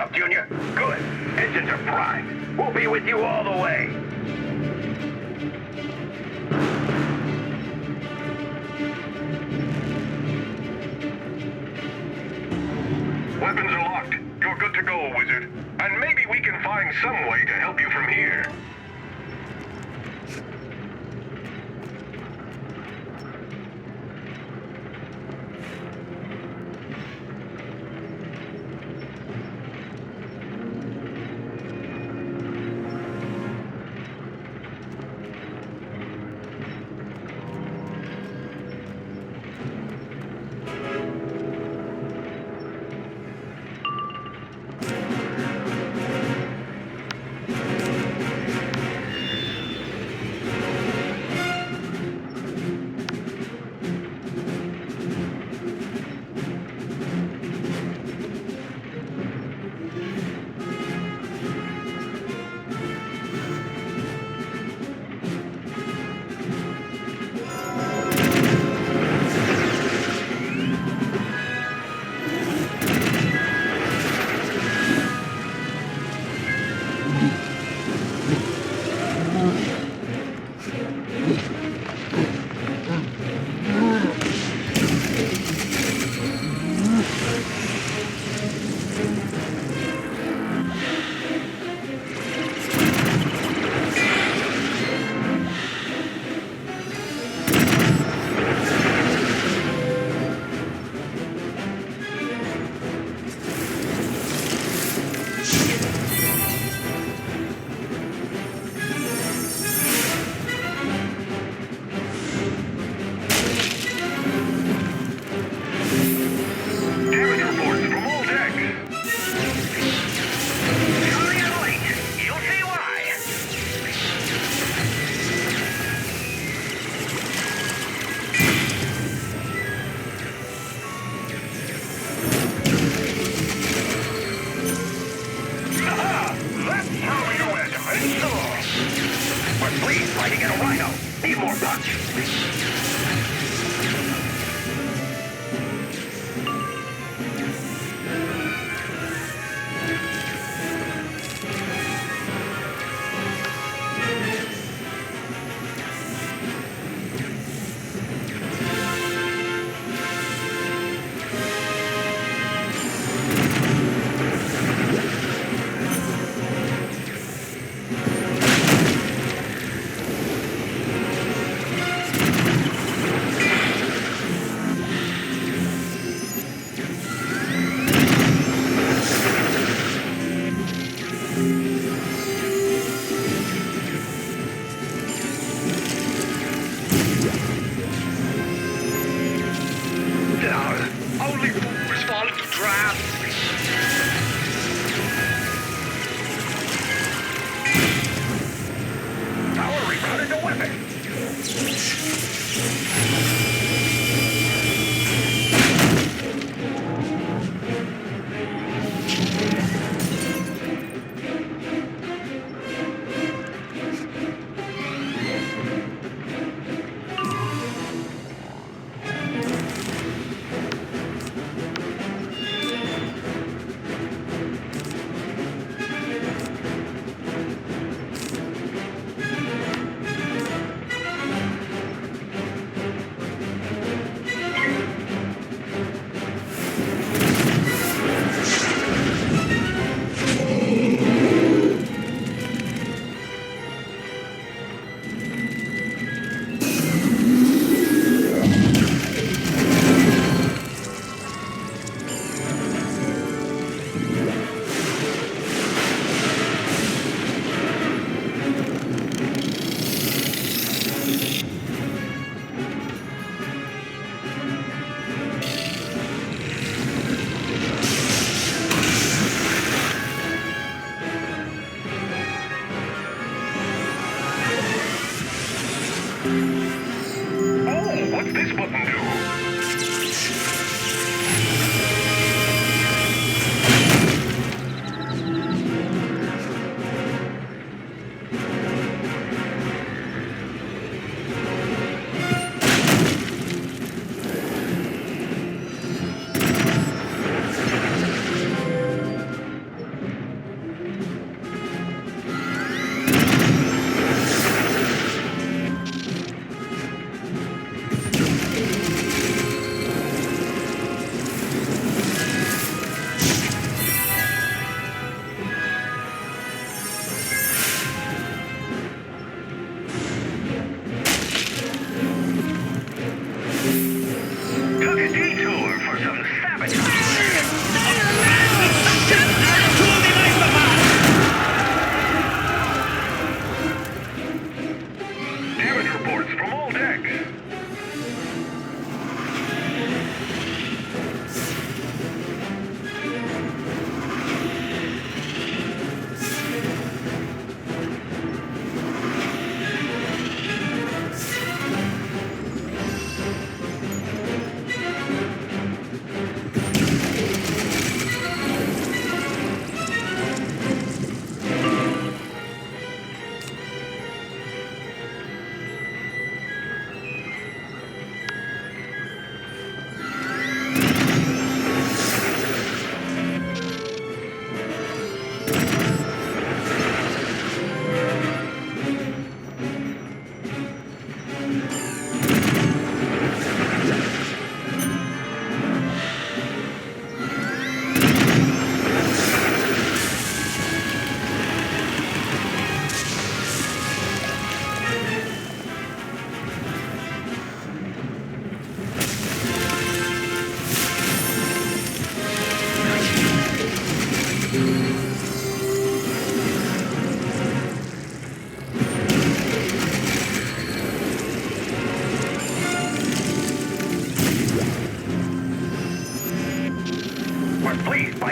off, Junior? Good. Engines are primed. We'll be with you all the way. Weapons are locked. You're good to go, Wizard. And maybe we can find some way to help you from here.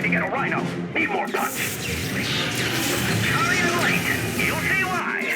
to get a rhino. Need more punch. Sorry I'm late. You'll see why.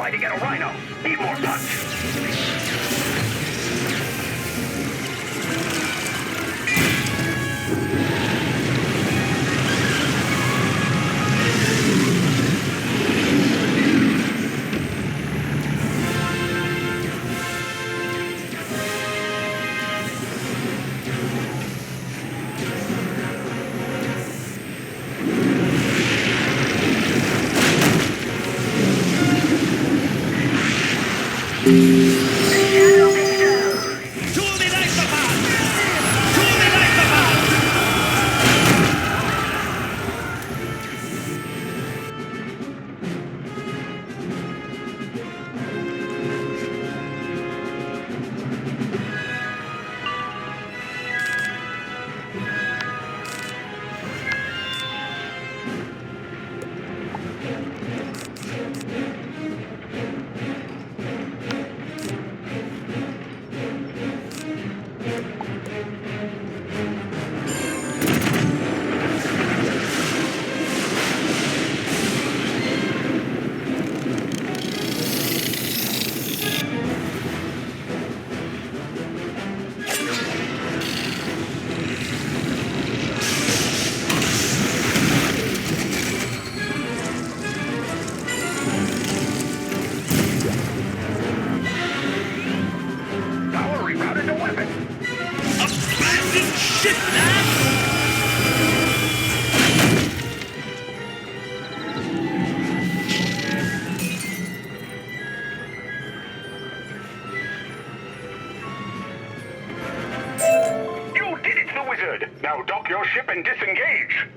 To get a rhino. Need more punch. your ship and disengage.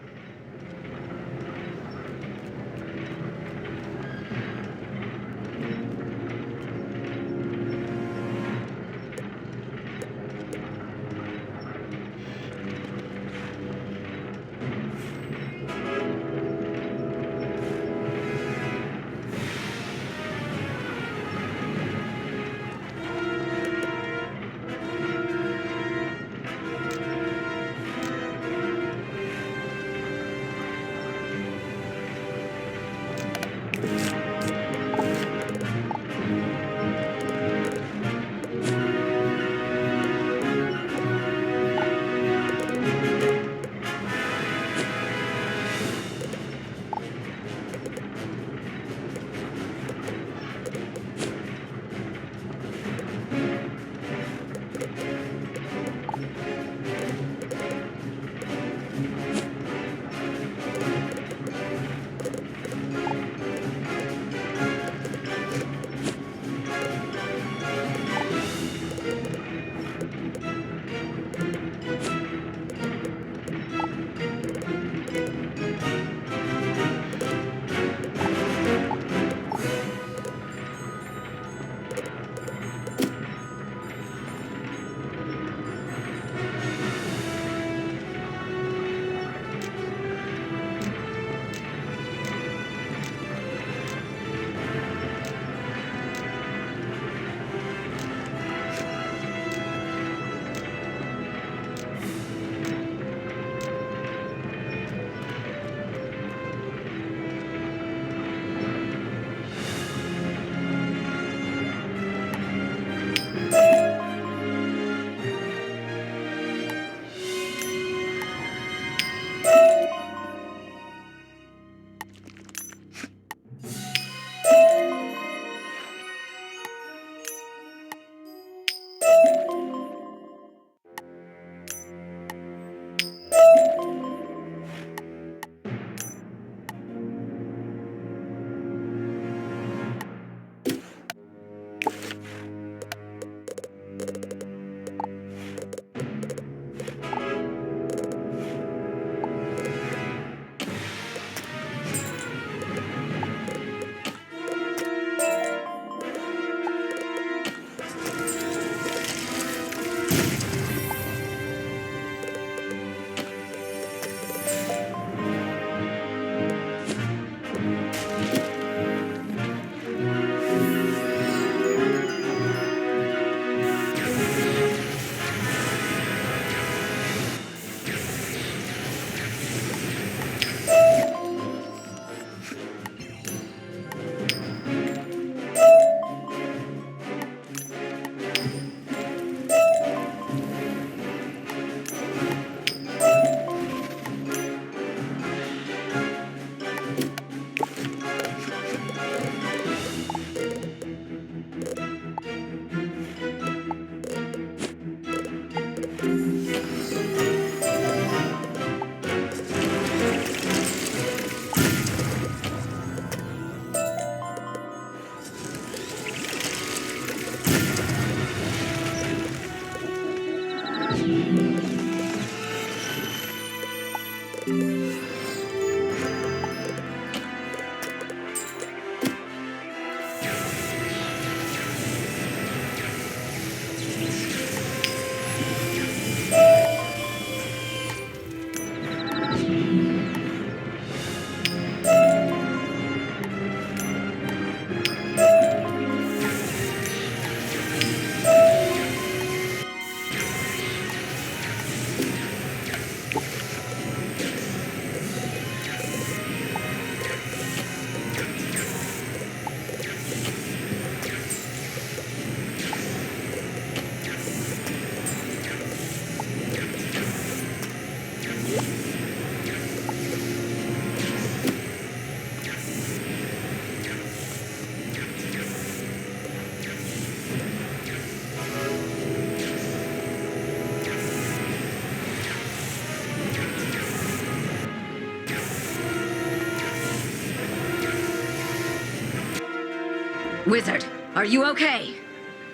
Wizard, are you okay?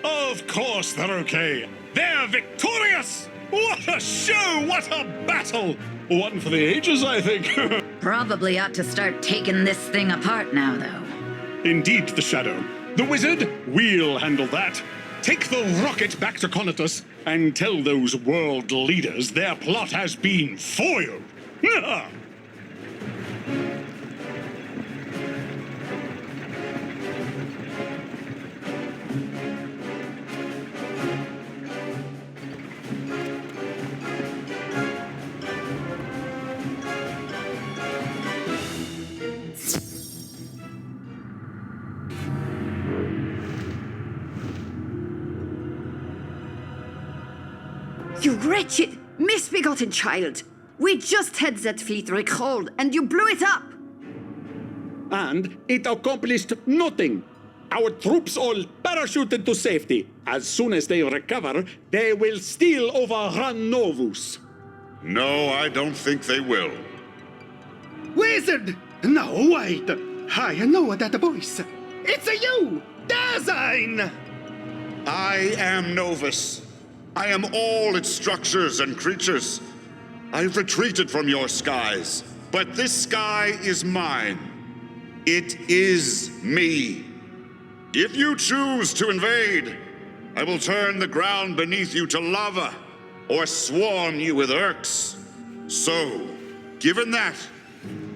Of course they're okay. They're victorious! What a show! What a battle! One for the ages, I think. Probably ought to start taking this thing apart now, though. Indeed, the Shadow. The Wizard, we'll handle that. Take the rocket back to Conatus and tell those world leaders their plot has been foiled. You wretched, misbegotten child! We just had that fleet recalled, and you blew it up! And it accomplished nothing. Our troops all parachuted to safety. As soon as they recover, they will still overrun Novus. No, I don't think they will. Wizard! No, wait! I know that voice. It's you! Dasein! I am Novus. I am all its structures and creatures. I've retreated from your skies, but this sky is mine. It is me. If you choose to invade, I will turn the ground beneath you to lava, or swarm you with Urks. So, given that,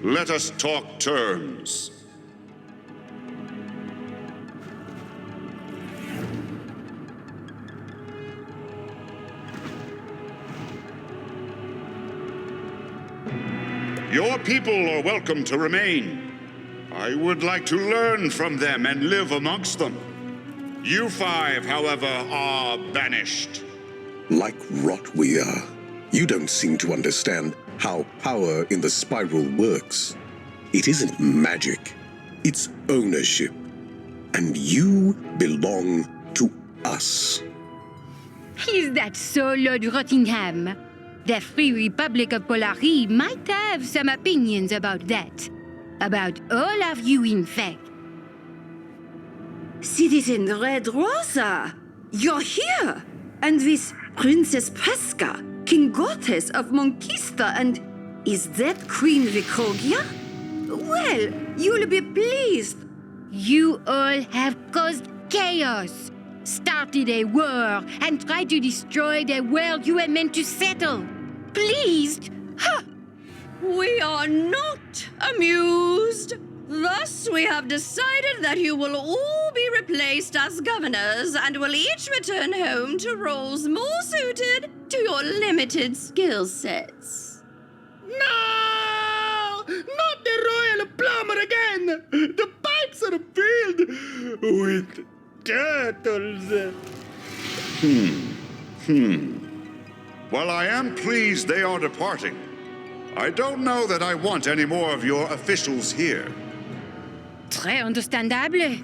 let us talk terms. Your people are welcome to remain. I would like to learn from them and live amongst them. You five, however, are banished. Like rot we are. You don't seem to understand how power in the spiral works. It isn't magic. It's ownership. And you belong to us. Is that so, Lord Rottingham? The Free Republic of Polari might have some opinions about that. About all of you, in fact. Citizen Red Rosa! You're here! And with Princess Pesca, King Gottes of Monquista, and is that Queen Vicogia? Well, you'll be pleased. You all have caused chaos, started a war, and tried to destroy the world you were meant to settle. Pleased? Ha! We are not amused. Thus, we have decided that you will all be replaced as governors and will each return home to roles more suited to your limited skill sets. No! Not the royal plumber again! The pipes are filled with turtles. While I am pleased they are departing, I don't know that I want any more of your officials here. Très understandable.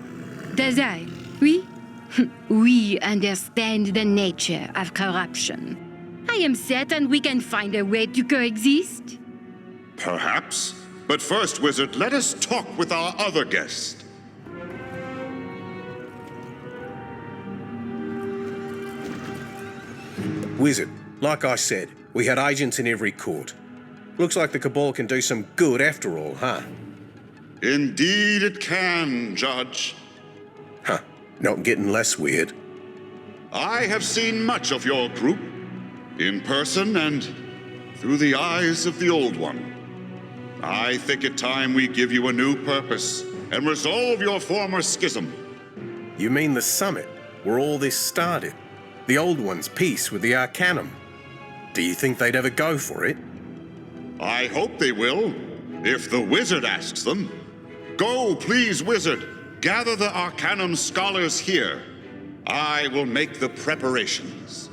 Dasein, oui? We understand the nature of corruption. I am certain we can find a way to coexist. Perhaps. But first, Wizard, let us talk with our other guest. Wizard, like I said, we had agents in every court. Looks like the Cabal can do some good after all, huh? Indeed it can, Judge. Huh, not getting less weird. I have seen much of your group, in person and through the eyes of the Old One. I think it time we give you a new purpose and resolve your former schism. You mean the summit, where all this started? The Old One's peace with the Arcanum? Do you think they'd ever go for it? I hope they will, if the Wizard asks them. Go, please, Wizard. Gather the Arcanum scholars here. I will make the preparations.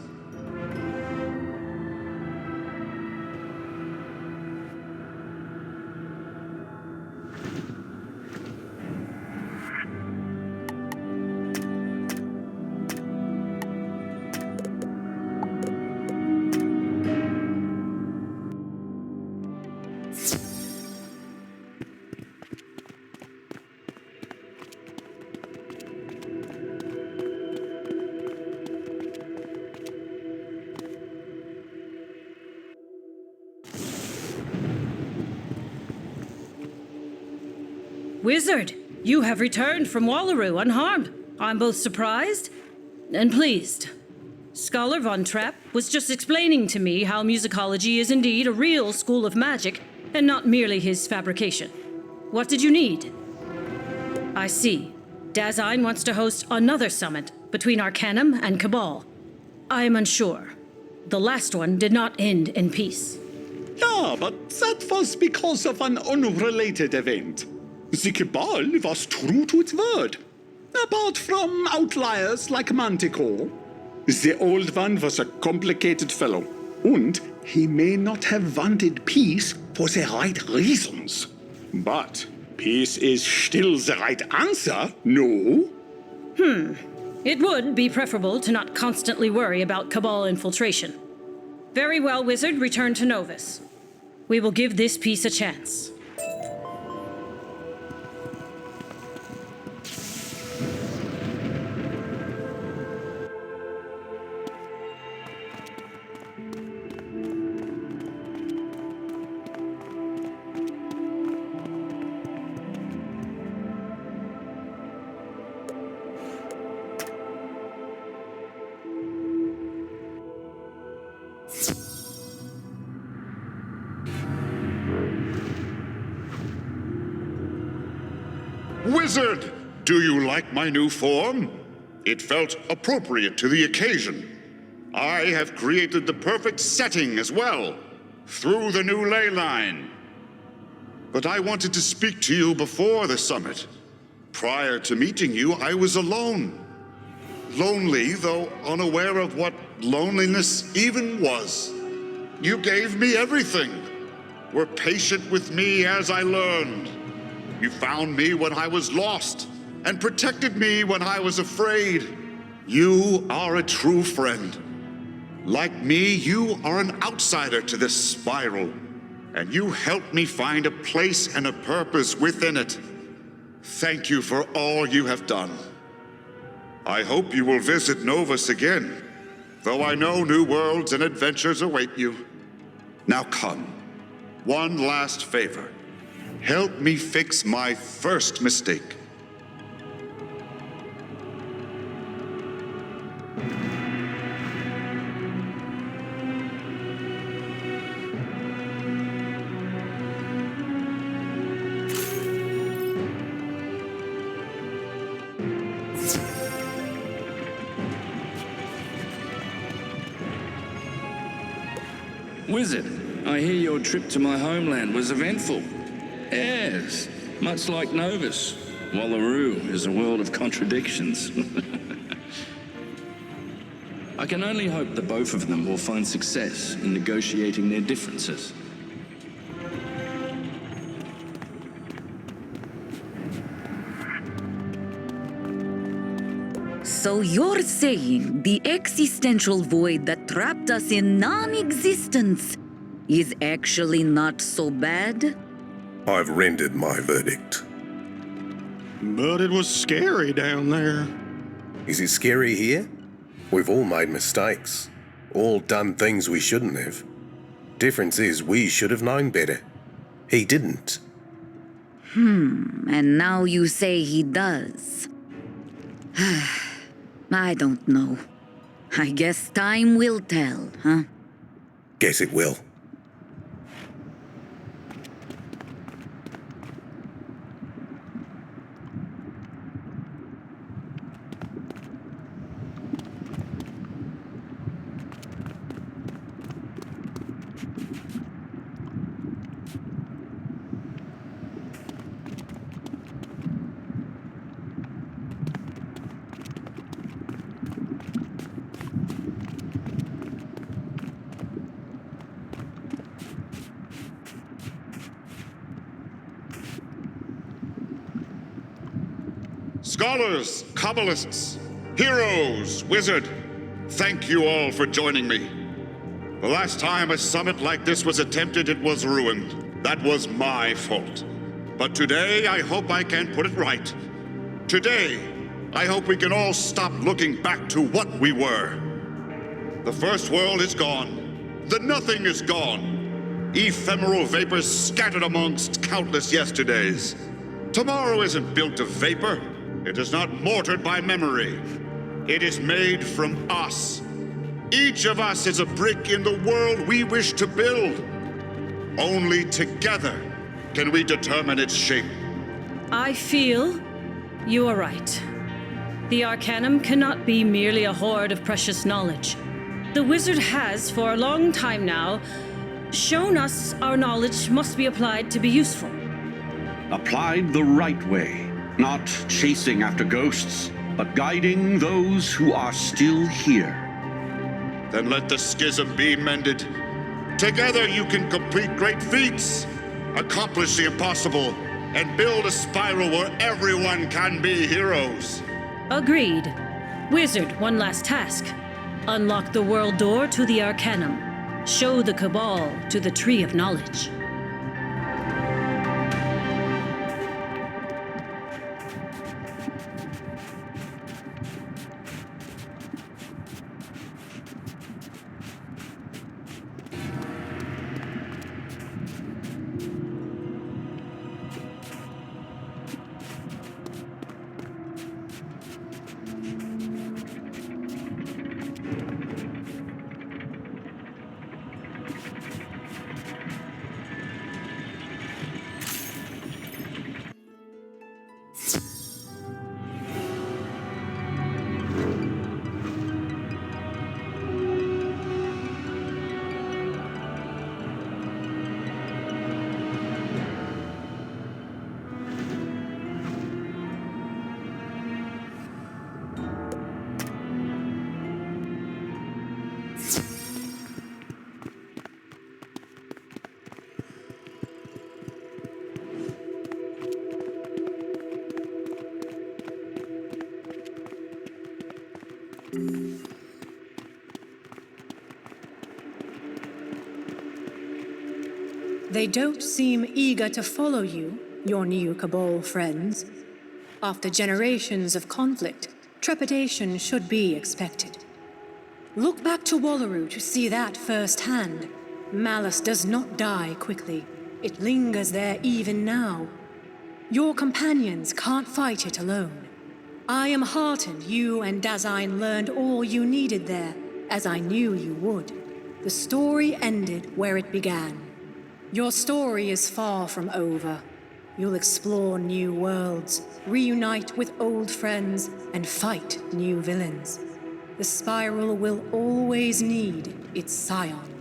Wizard, you have returned from Wallaroo unharmed. I'm both surprised and pleased. Scholar Von Trapp was just explaining to me how musicology is indeed a real school of magic and not merely his fabrication. What did you need? I see. Dasein wants to host another summit between Arcanum and Cabal. I am unsure. The last one did not end in peace. Yeah, but that was because of an unrelated event. The Cabal was true to its word. Apart from outliers like Manticore, the Old One was a complicated fellow. And he may not have wanted peace for the right reasons. But peace is still the right answer, no? It would be preferable to not constantly worry about Cabal infiltration. Very well, Wizard, return to Novus. We will give this piece a chance. Wizard! Do you like my new form? It felt appropriate to the occasion. I have created the perfect setting as well, through the new ley line. But I wanted to speak to you before the summit. Prior to meeting you, I was alone. Lonely, though unaware of what loneliness even was. You gave me everything. Were patient with me as I learned. You found me when I was lost, and protected me when I was afraid. You are a true friend. Like me, you are an outsider to this spiral, and you helped me find a place and a purpose within it. Thank you for all you have done. I hope you will visit Novus again, though I know new worlds and adventures await you. Now come, one last favor. Help me fix my first mistake. Wizard, I hear your trip to my homeland was eventful. Yes, much like Novus, Wallaroo is a world of contradictions. I can only hope that both of them will find success in negotiating their differences. So you're saying the existential void that trapped us in non-existence is actually not so bad? I've rendered my verdict. But it was scary down there. Is it scary here? We've all made mistakes. All done things we shouldn't have. Difference is we should have known better. He didn't. And now you say he does. I don't know. I guess time will tell, huh? Guess it will. Scholars, Kabbalists, heroes, wizard, thank you all for joining me. The last time a summit like this was attempted, it was ruined. That was my fault. But today, I hope I can put it right. Today, I hope we can all stop looking back to what we were. The first world is gone. The nothing is gone. Ephemeral vapors scattered amongst countless yesterdays. Tomorrow isn't built of vapor. It is not mortared by memory. It is made from us. Each of us is a brick in the world we wish to build. Only together can we determine its shape. I feel you are right. The Arcanum cannot be merely a hoard of precious knowledge. The wizard has, for a long time now, shown us our knowledge must be applied to be useful. Applied the right way, not chasing after ghosts, but guiding those who are still here. Then let the schism be mended. Together you can complete great feats, accomplish the impossible, and build a spiral where everyone can be heroes. Agreed. Wizard, one last task. Unlock the world door to the Arcanum. Show the Cabal to the Tree of Knowledge. They don't seem eager to follow you, your new Cabal friends. After generations of conflict, trepidation should be expected. Look back to Wallaroo to see that firsthand. Malice does not die quickly. It lingers there even now. Your companions can't fight it alone. I am heartened you and Dasein learned all you needed there, as I knew you would. The story ended where it began. Your story is far from over. You'll explore new worlds, reunite with old friends, and fight new villains. The Spiral will always need its scion.